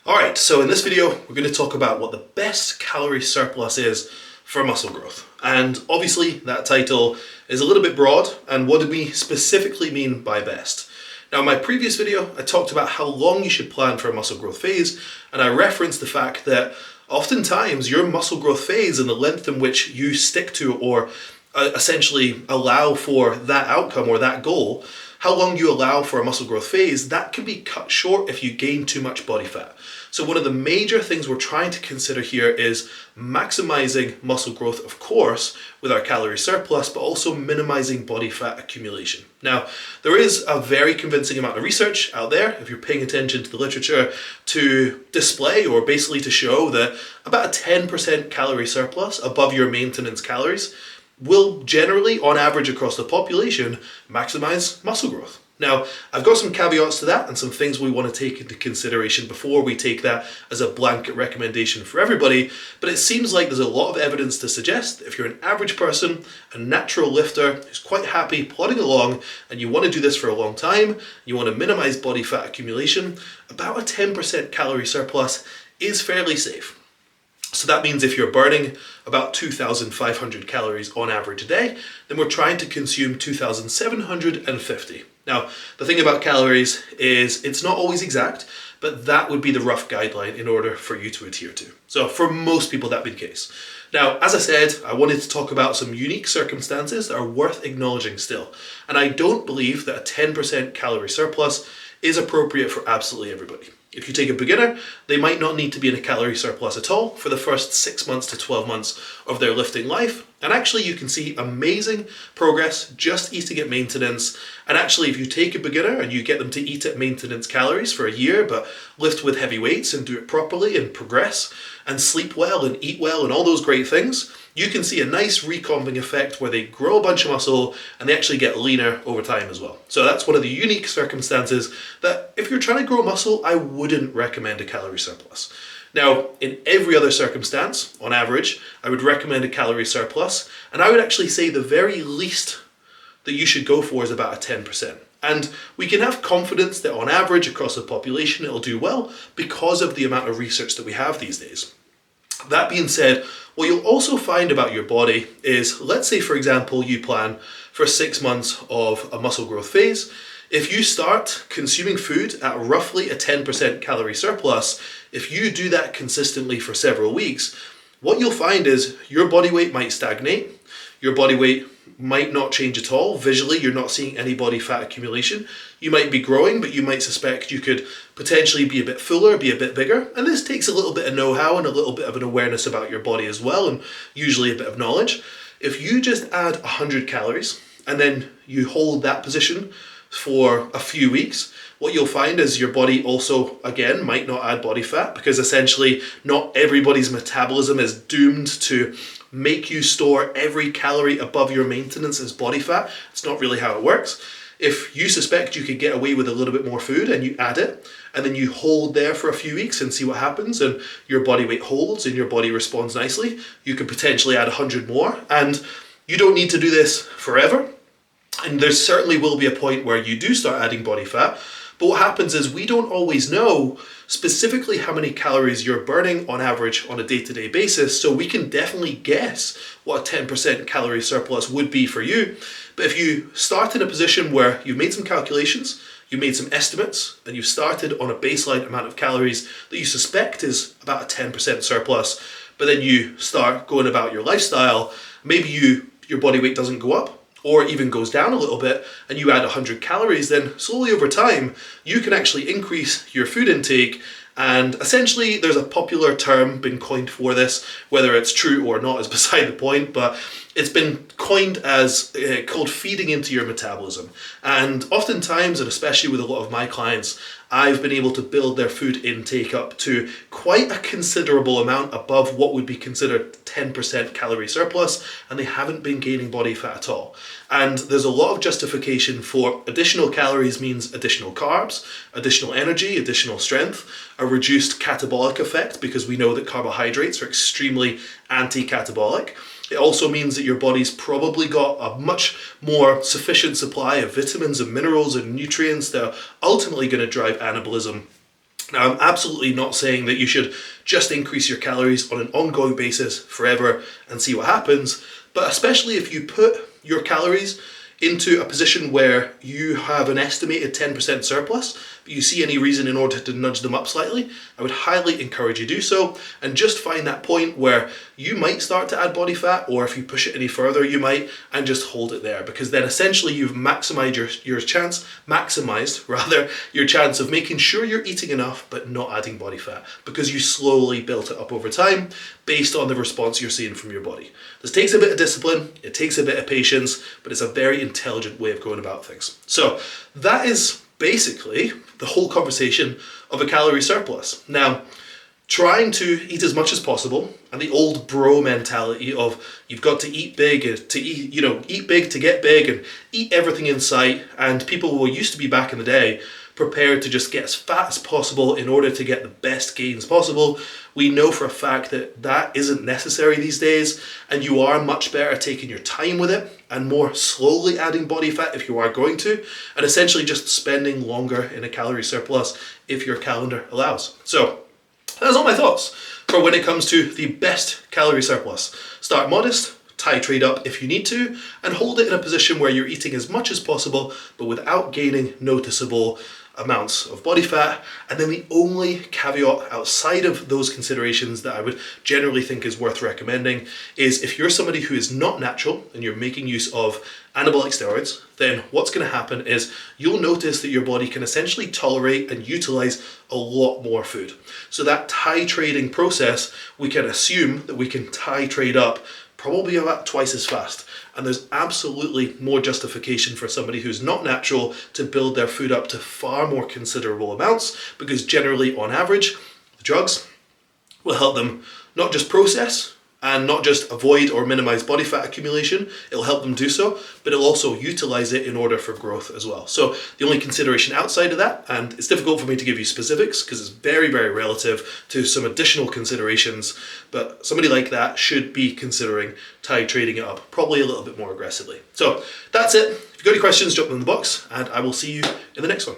Alright, so in this video we're going to talk about what the best calorie surplus is for muscle growth. And obviously that title is a little bit broad, and what do we specifically mean by best? Now in my previous video I talked about how long you should plan for a muscle growth phase, and I referenced the fact that oftentimes your muscle growth phase and the length in which you stick to or essentially allow for that outcome or that goal, how long you allow for a muscle growth phase, that can be cut short if you gain too much body fat. So one of the major things we're trying to consider here is maximizing muscle growth, of course, with our calorie surplus, but also minimizing body fat accumulation. Now, there is a very convincing amount of research out there, if you're paying attention to the literature, to display or basically to show that about a 10% calorie surplus above your maintenance calories will generally, on average across the population, maximize muscle growth. Now, I've got some caveats to that and some things we want to take into consideration before we take that as a blanket recommendation for everybody, but it seems like there's a lot of evidence to suggest that if you're an average person, a natural lifter who's quite happy plodding along, and you want to do this for a long time, you want to minimize body fat accumulation, about a 10% calorie surplus is fairly safe. So that means if you're burning about 2,500 calories on average a day, then we're trying to consume 2,750. Now, the thing about calories is it's not always exact, but that would be the rough guideline in order for you to adhere to. So for most people, that'd be the case. Now, as I said, I wanted to talk about some unique circumstances that are worth acknowledging still. And I don't believe that a 10% calorie surplus is appropriate for absolutely everybody. If you take a beginner, they might not need to be in a calorie surplus at all for the first 6 months to 12 months of their lifting life. And actually you can see amazing progress just eating at maintenance. And actually if you take a beginner and you get them to eat at maintenance calories for a year, but lift with heavy weights and do it properly and progress and sleep well and eat well and all those great things, you can see a nice recombing effect where they grow a bunch of muscle and they actually get leaner over time as well. So that's one of the unique circumstances that if you're trying to grow muscle, I wouldn't recommend a calorie surplus. Now, in every other circumstance, on average, I would recommend a calorie surplus, and I would actually say the very least that you should go for is about a 10%. And we can have confidence that on average across the population it'll do well because of the amount of research that we have these days. That being said, what you'll also find about your body is, let's say for example you plan for 6 months of a muscle growth phase. If you start consuming food at roughly a 10% calorie surplus, if you do that consistently for several weeks, what you'll find is your body weight might stagnate, your body weight might not change at all. Visually, you're not seeing any body fat accumulation. You might be growing, but you might suspect you could potentially be a bit fuller, be a bit bigger. And this takes a little bit of know-how and a little bit of an awareness about your body as well, and usually a bit of knowledge. If you just add 100 calories and then you hold that position for a few weeks, what you'll find is your body also, again, might not add body fat because essentially not everybody's metabolism is doomed to make you store every calorie above your maintenance as body fat. It's not really how it works. If you suspect you could get away with a little bit more food and you add it, and then you hold there for a few weeks and see what happens, and your body weight holds and your body responds nicely, you could potentially add 100 more. And you don't need to do this forever. And there certainly will be a point where you do start adding body fat. But what happens is we don't always know specifically how many calories you're burning on average on a day-to-day basis, so we can definitely guess what a 10% calorie surplus would be for you. But if you start in a position where you've made some calculations, you made some estimates, and you've started on a baseline amount of calories that you suspect is about a 10% surplus, but then you start going about your lifestyle, maybe your body weight doesn't go up, or even goes down a little bit, and you add 100 calories, then slowly over time, you can actually increase your food intake. And essentially, there's a popular term been coined for this, whether it's true or not is beside the point, but it's been coined as called feeding into your metabolism. And oftentimes, and especially with a lot of my clients, I've been able to build their food intake up to quite a considerable amount above what would be considered 10% calorie surplus, and they haven't been gaining body fat at all. And there's a lot of justification for additional calories means additional carbs, additional energy, additional strength, a reduced catabolic effect because we know that carbohydrates are extremely anti-catabolic. It also means that your body's probably got a much more sufficient supply of vitamins and minerals and nutrients that are ultimately going to drive anabolism Now, I'm absolutely not saying that you should just increase your calories on an ongoing basis forever and see what happens, but especially if you put your calories into a position where you have an estimated 10% surplus, but you see any reason in order to nudge them up slightly, I would highly encourage you to do so, and just find that point where you might start to add body fat, or if you push it any further you might, and just hold it there, because then essentially you've maximized your chance of making sure you're eating enough but not adding body fat, because you slowly built it up over time based on the response you're seeing from your body. This takes a bit of discipline, it takes a bit of patience, but it's a very intelligent way of going about things. So that is basically the whole conversation of a calorie surplus. Now, trying to eat as much as possible, and the old bro mentality of you've got to eat big to eat big to get big and eat everything in sight, and people who used to be back in the day prepared to just get as fat as possible in order to get the best gains possible. We know for a fact that that isn't necessary these days, and you are much better taking your time with it and more slowly adding body fat if you are going to, and essentially just spending longer in a calorie surplus if your calendar allows. So that's all my thoughts for when it comes to the best calorie surplus. Start modest, titrate up if you need to, and hold it in a position where you're eating as much as possible but without gaining noticeable amounts of body fat. And then the only caveat outside of those considerations that I would generally think is worth recommending is if you're somebody who is not natural and you're making use of anabolic steroids, then what's going to happen is you'll notice that your body can essentially tolerate and utilize a lot more food. So that titrating process, we can assume that we can titrate up probably about twice as fast. And there's absolutely more justification for somebody who's not natural to build their food up to far more considerable amounts, because generally, on average, the drugs will help them not just process and not just avoid or minimize body fat accumulation, it'll help them do so, but it'll also utilize it in order for growth as well. So the only consideration outside of that, and it's difficult for me to give you specifics because it's very, very relative to some additional considerations, but somebody like that should be considering titrating it up probably a little bit more aggressively. So that's it. If you've got any questions, drop them in the box, and I will see you in the next one.